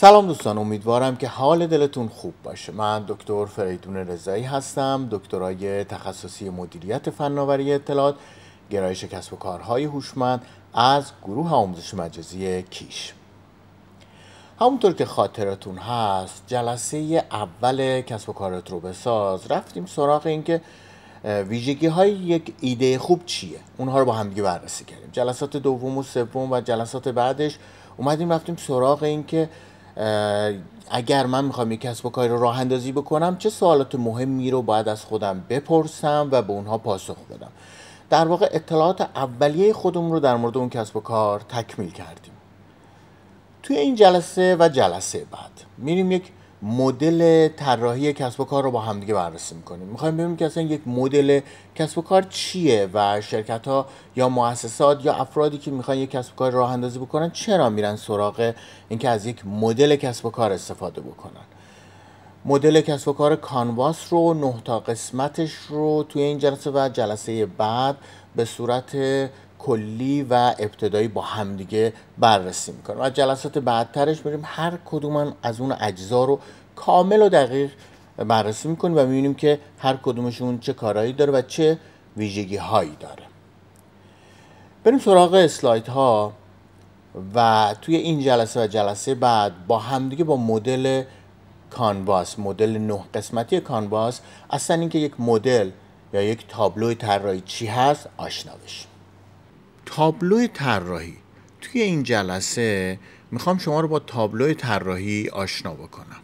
سلام دوستان، امیدوارم که حال دلتون خوب باشه. من دکتر فریدون رضایی هستم، دکترای تخصصی مدیریت فناوری اطلاعات، گرایش کسب و کارهای هوشمند از گروه آموزش مجازی کیش. همونطور که خاطرتون هست، جلسه اول کسب و کارت رو بساز رفتیم سراغ این که ویژگی های یک ایده خوب چیه، اونها رو با هم دیگه بررسی کردیم. جلسات دوم و سوم و جلسات بعدش اومدیم رفتیم سراغ این که اگر من میخوام یک کسب و کاری رو راه اندازی بکنم چه سوالات مهمی رو باید از خودم بپرسم و به اونها پاسخ بدم. در واقع اطلاعات اولیه خودمون رو در مورد اون کسب و کار تکمیل کردیم. توی این جلسه و جلسه بعد میریم یک مدل طراحی کسب و کار رو با همدیگه بررسی میکنیم. میخوایم ببینیم که اصلا یک مدل کسب و کار چیه و شرکت ها یا مؤسسات یا افرادی که میخوان یک کسب و کار راه اندازی بکنن چرا میرن سراغ اینکه از یک مدل کسب و کار استفاده بکنن. مدل کسب و کار کانواس رو 9 تا قسمتش رو توی این جلسه و جلسه بعد به صورت کلی و ابتدایی با همدیگه بررسی میکنیم و جلسات بعدترش میریم هر کدوم از اون اجزا رو کامل و دقیق بررسی میکنیم و میبینیم که هر کدومشون چه کارهایی داره و چه ویژگی هایی داره. بریم سراغ اسلاید ها و توی این جلسه و جلسه بعد با همدیگه با مدل کانواس، مدل 9 قسمتی کانواس، اصلا اینکه یک مدل یا یک تابلوی طراحی چی هست آشنا بشیم. تابلوی طراحی توی این جلسه میخوام شما رو با تابلوی طراحی آشنا بکنم.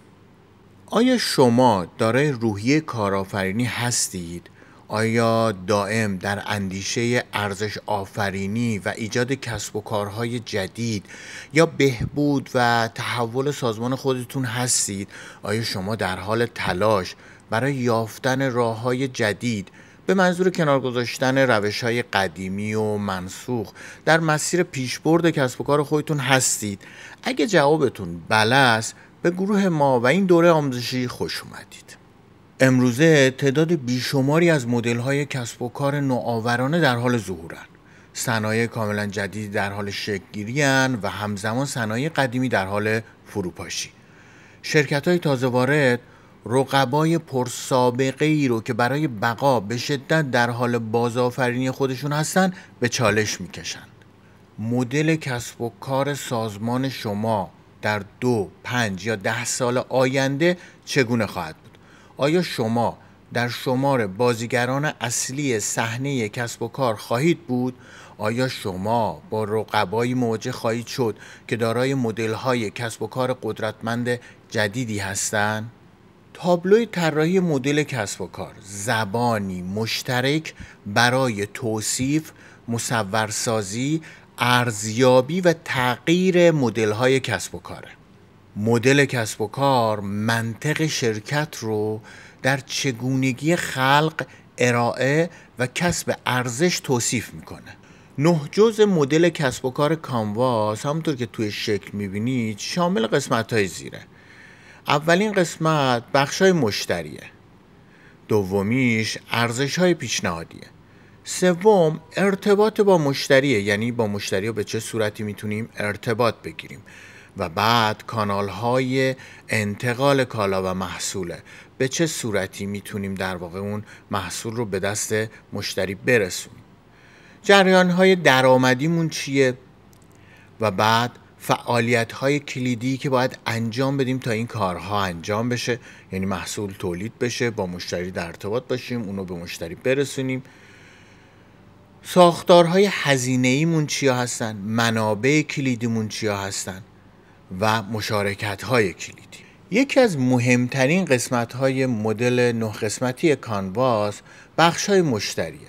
آیا شما دارای روحیه کارآفرینی هستید؟ آیا دائم در اندیشه ارزش آفرینی و ایجاد کسب و کارهای جدید یا بهبود و تحول سازمان خودتون هستید؟ آیا شما در حال تلاش برای یافتن راه‌های جدید به منظور کنار گذاشتن روش‌های قدیمی و منسوخ در مسیر پیشبرد کسب و کار خودتون هستید؟ اگه جوابتون بله است، به گروه ما و این دوره آموزشی خوش اومدید. امروزه تعداد بیشماری از مدل‌های کسب و کار نوآورانه در حال ظهورن. صنایع کاملا جدیدی در حال شکل‌گیری اند و همزمان صنایع قدیمی در حال فروپاشی. شرکت‌های تازه وارد رقبای پرسابقه ای رو که برای بقا به شدت در حال بازآفرینی خودشون هستن به چالش میکشند. مدل کسب و کار سازمان شما در 2، 5 یا 10 سال آینده چگونه خواهد بود؟ آیا شما در شمار بازیگران اصلی صحنه کسب و کار خواهید بود؟ آیا شما با رقبایی مواجه خواهید شد که دارای مدل‌های کسب و کار قدرتمند جدیدی هستند؟ تابلوی طراحی مدل کسب و کار زبانی مشترک برای توصیف، مصورسازی، ارزیابی و تغییر مدل‌های کسب و کاره. مدل کسب و کار منطق شرکت رو در چگونگی خلق، ارائه و کسب ارزش توصیف میکنه. 9 جزء مدل کسب و کار کانواس همونطور که توی شکل میبینید شامل قسمت‌های زیره. اولین قسمت بخش‌های مشتریه، دومیش ارزش‌های پیشنهادیه، سوم ارتباط با مشتریه، یعنی با مشتری به چه صورتی میتونیم ارتباط بگیریم، و بعد کانال‌های انتقال کالا و محصوله، به چه صورتی میتونیم در واقع اون محصول رو به دست مشتری برسونیم. جریان‌های درآمدیمون چیه؟ و بعد فعالیت‌های کلیدی که باید انجام بدیم تا این کارها انجام بشه، یعنی محصول تولید بشه، با مشتری در ارتباط باشیم، اونو به مشتری برسونیم. ساختارهای هزینه‌ایمون چیا هستن؟ منابع کلیدیمون چیا هستن؟ و مشارکت‌های کلیدی. یکی از مهمترین قسمت‌های مدل 9 قسمتی کانواس بخش‌های مشتریه.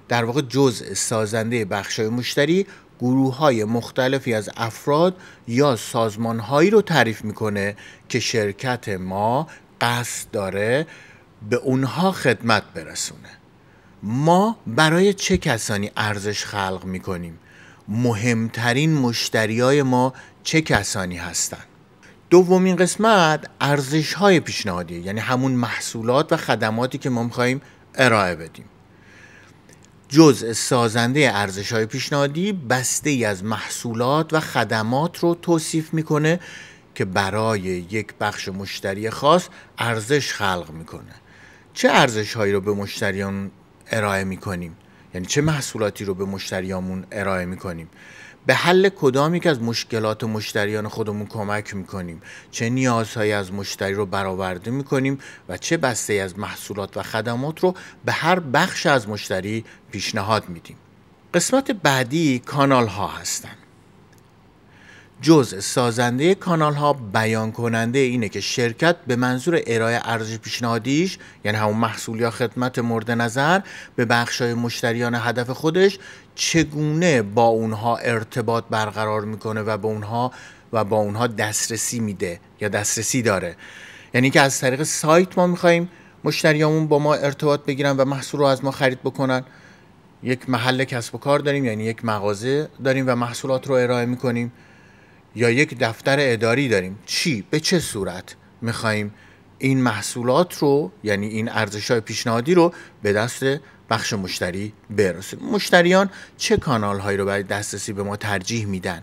در واقع جزء سازنده بخش‌های مشتری گروه‌های مختلفی از افراد یا سازمان‌هایی رو تعریف می‌کنه که شرکت ما قصد داره به اونها خدمت برسونه. ما برای چه کسانی ارزش خلق می‌کنیم؟ مهمترین مشتریای ما چه کسانی هستند؟ دومین قسمت ارزش‌های پیشنهادیه، یعنی همون محصولات و خدماتی که ما می‌خوایم ارائه بدیم. جزء سازنده ارزش‌های پیشنهادی بسته‌ای از محصولات و خدمات رو توصیف میکنه که برای یک بخش مشتری خاص ارزش خلق میکنه. چه ارزش هایی رو به مشتریان ارائه میکنیم؟ یعنی چه محصولاتی رو به مشتریامون ارائه میکنیم؟ به حل کدام یک از مشکلات مشتریان خودمون کمک میکنیم؟ چه نیازهایی از مشتری رو برآورده میکنیم و چه بسته از محصولات و خدمات رو به هر بخش از مشتری پیشنهاد میدیم؟ قسمت بعدی کانال ها هستن. جزء سازنده کانال ها بیان کننده اینه که شرکت به منظور ارائه ارزش پیشنهادیش، یعنی همون محصول یا خدمت مورد نظر، به بخشای مشتریان هدف خودش چگونه با اونها ارتباط برقرار میکنه و با اونها دسترسی میده یا دسترسی داره. یعنی که از طریق سایت ما میخوایم مشتریامون با ما ارتباط بگیرن و محصول رو از ما خرید بکنن. یک محل کسب و کار داریم، یعنی یک مغازه داریم و محصولات رو ارائه میکنیم، یا یک دفتر اداری داریم. به چه صورت میخوایم این محصولات رو، یعنی این ارزش‌های پیشنهادی رو به دست بخش مشتری برسونیم؟ مشتریان چه کانال‌هایی رو برای دسترسی به ما ترجیح میدن؟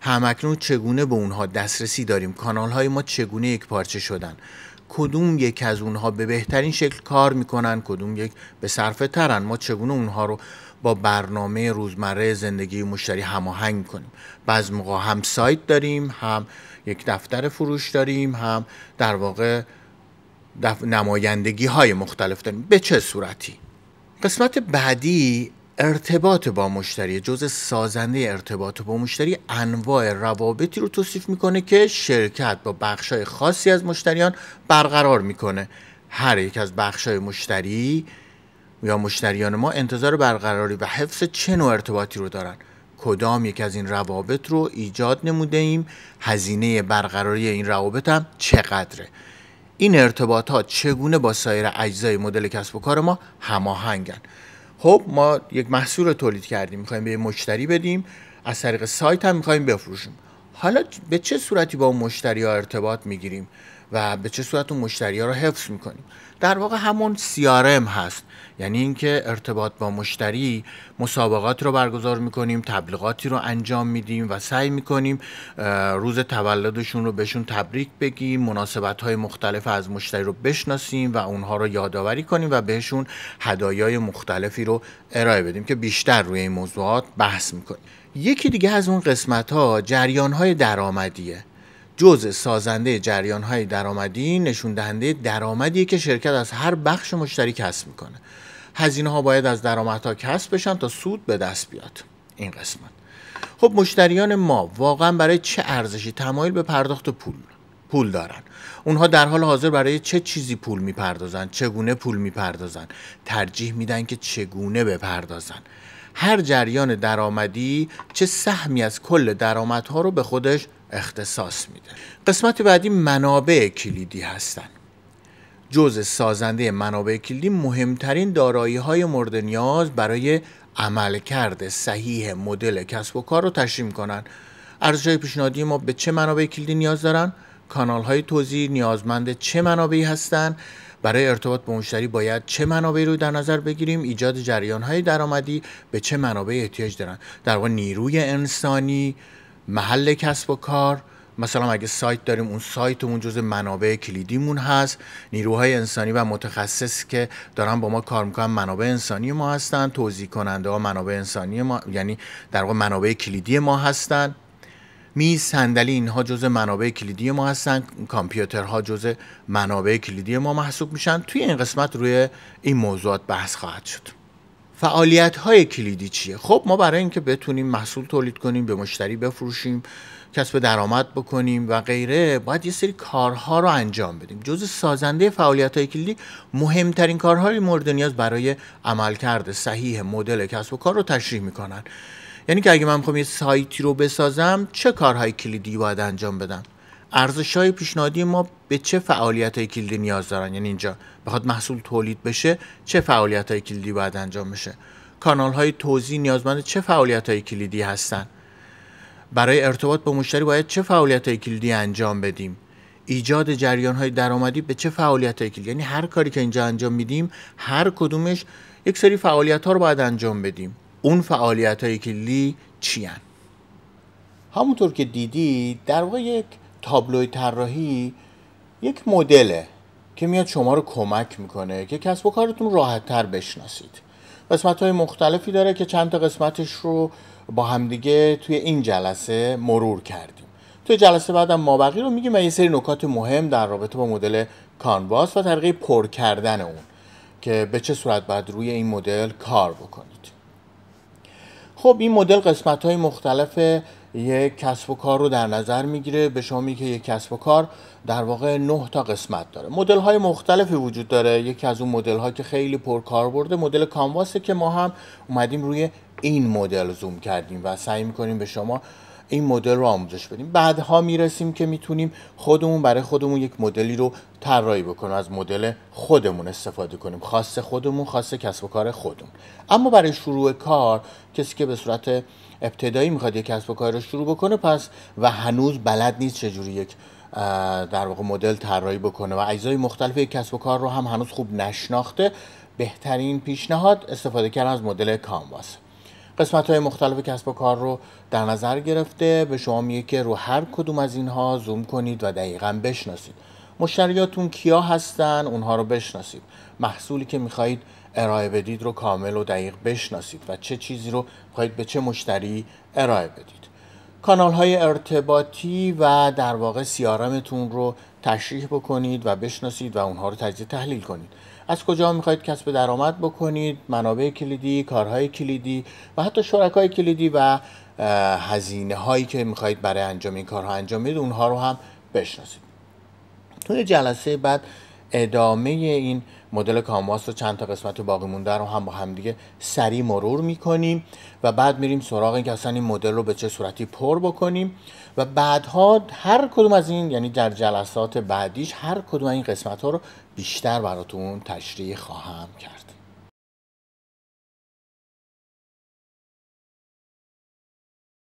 همکنون چگونه به اونها دسترسی داریم؟ کانال‌های ما چگونه یک پارچه شدن؟ کدوم یک از اونها به بهترین شکل کار میکنن؟ کدوم یک به صرفه ترن؟ ما چگونه اونها رو با برنامه روزمره زندگی مشتری هماهنگ کنیم؟ بعضی موقع هم سایت داریم، هم یک دفتر فروش داریم، هم در واقع نمایندگی های مختلف داریم. به چه صورتی؟ قسمت بعدی ارتباط با مشتری. جزء سازنده ارتباط با مشتری انواع روابطی رو توصیف میکنه که شرکت با بخشای خاصی از مشتریان برقرار میکنه. هر یک از بخشای مشتری یا مشتریان ما انتظار برقراری و حفظ چه نوع ارتباطی رو دارن؟ کدام یک از این روابط رو ایجاد نموده ایم؟ هزینه برقراری این روابط هم چقدره؟ این ارتباطات چگونه با سایر اجزای مدل کسب و کار ما هماهنگن؟ خب ما یک محصول رو تولید کردیم، میخوایم به مشتری بدیم، از طریق سایت هم میخوایم بفروشیم. حالا به چه صورتی با اون مشتری ها ارتباط میگیریم و به چه صورت اون مشتری ها رو حفظ میکنیم؟ در واقع همون CRM هست. یعنی اینکه ارتباط با مشتری، مسابقات رو برگزار میکنیم، تبلیغاتی رو انجام میدیم و سعی میکنیم روز تولدشون رو بهشون تبریک بگیم، مناسبت های مختلف از مشتری رو بشناسیم و اونها رو یادآوری کنیم و بهشون هدایای مختلفی رو ارائه بدیم که بیشتر روی این موضوعات بحث میکنیم. یکی دیگه از اون قسمت ها جریان های درآمدیه. جزء سازنده جریان‌های درآمدی نشون دهنده درآمدیه که شرکت از هر بخش مشتری کسب میکنه. هزینه‌ها باید از درآمدها کسب بشن تا سود به دست بیاد. این قسمت. خب مشتریان ما واقعا برای چه ارزشی تمایل به پرداخت پول دارن؟ اونها در حال حاضر برای چه چیزی پول میپردازن؟ چگونه پول میپردازن؟ ترجیح میدن که چگونه بپردازن؟ هر جریان درآمدی چه سهمی از کل درآمدها رو به خودش اختصاص میده. قسمت بعدی منابع کلیدی هستن. جزء سازنده منابع کلیدی مهمترین دارایی‌های مورد نیاز برای عملکرد صحیح مدل کسب و کار رو تشریح می‌کنن. ارزش‌های پیشنهادی ما به چه منابع کلیدی نیاز دارن؟ کانال‌های توزیع نیازمند چه منابعی هستند؟ برای ارتباط با مشتری باید چه منابعی رو در نظر بگیریم؟ ایجاد جریان‌های درآمدی به چه منابعی احتیاج دارن؟ در واقع نیروی انسانی، محل کسب و کار، مثلا اگه سایت داریم اون سایتمون جزء منابع کلیدیمون هست. نیروهای انسانی و متخصص که دارن با ما کار میکنن منابع انسانی ما هستن. توزیع کننده ها منابع انسانی ما، یعنی در واقع منابع کلیدی ما هستن. میز، صندلی، اینها جزء منابع کلیدی ما هستن. کامپیوترها جزء منابع کلیدی ما محسوب میشن. توی این قسمت روی این موضوعات بحث خواهد شد. فعالیت‌های کلیدی چیه؟ خب ما برای اینکه بتونیم محصول تولید کنیم، به مشتری بفروشیم، کسب درآمد بکنیم و غیره، باید یه سری کارها رو انجام بدیم. جزء سازنده فعالیت‌های کلیدی مهمترین کارهای مورد نیاز برای عملکرد صحیح مدل کسب و کار رو تشریح میکنن. یعنی که اگه من میخوام یه سایتی رو بسازم، چه کارهای کلیدی باید انجام بدم؟ ارزش‌های پیشنهادی ما به چه فعالیت‌های کلیدی نیاز دارن؟ یعنی اینجا بخواد محصول تولید بشه چه فعالیت‌های کلیدی باید انجام بشه؟ کانال‌های توزیع نیازمند چه فعالیت‌های کلیدی هستن؟ برای ارتباط با مشتری باید چه فعالیت‌های کلیدی انجام بدیم؟ ایجاد جریان‌های درآمدی به چه فعالیت‌های کلیدی؟ یعنی هر کاری که اینجا انجام میدیم، هر کدومش یک سری فعالیت‌ها رو باید انجام بدیم. اون فعالیت‌های کلیدی چی هستن؟ همونطور که دیدی در واقع یک تابلوی طراحی یک مدله که میاد شما رو کمک میکنه که کسب و کارتون راحت تر بشناسید. قسمت های مختلفی داره که چند تا قسمتش رو با همدیگه توی این جلسه مرور کردیم. توی جلسه بعدم مابقی رو میگیم و یه سری نکات مهم در رابطه با مدل کانواس و طریقه پر کردن اون که به چه صورت باید روی این مدل کار بکنید. خب این مدل قسمت‌های مختلف یک کسب و کار رو در نظر میگیره. به شما میگه که یک کسب و کار در واقع 9 تا قسمت داره. مدل‌های مختلفی وجود داره. یکی از اون مدل‌ها که خیلی پرکاربرده مدل کانواسه که ما هم اومدیم روی این مدل زوم کردیم و سعی می‌کنیم به شما این مدل رو آموزش بدیم. بعدها میرسیم که میتونیم خودمون برای خودمون یک مدلی رو طراحی بکنیم، از مدل خودمون استفاده کنیم، خاص خودمون، خاص کسب و کار خودمون. اما برای شروع کار کسی که به صورت ابتدایی میخواد یک کسب و کار رو شروع بکنه پس و هنوز بلد نیست چجوری یک در واقع مدل طراحی بکنه و اجزای مختلف یک کسب و کار رو هم هنوز خوب نشناخته، بهترین پیشنهاد استفاده کردن از مدل کانواس. قسمت‌های مختلف کسب و کار رو در نظر گرفته به شما میگه که رو هر کدوم از اینها زوم کنید و دقیقاً بشناسید. مشتریاتون کیا هستن اونها رو بشناسید. محصولی که میخواهید ارائه بدید رو کامل و دقیق بشناسید و چه چیزی رو میخواهید به چه مشتری ارائه بدید. کانال‌های ارتباطی و در واقع CRMتون رو تشریح بکنید و بشناسید و اونها رو تجزیه تحلیل کنید. از کجا میخواید کسب درآمد بکنید، منابع کلیدی، کارهای کلیدی و حتی شرکای کلیدی و هزینه هایی که میخواید برای انجام این کارها انجام بدید اونها رو هم بشناسید. توی جلسه بعد ادامه این مدل کانواس رو چند تا قسمت باقی مونده رو هم با هم دیگه سریع مرور میکنیم و بعد میریم سراغ این که اصلا این مدل رو به چه صورتی پر بکنیم و بعدها هر کدوم از این یعنی در جلسات بعدیش هر کدوم این قسمت ها رو بیشتر براتون تشریح خواهم کرد.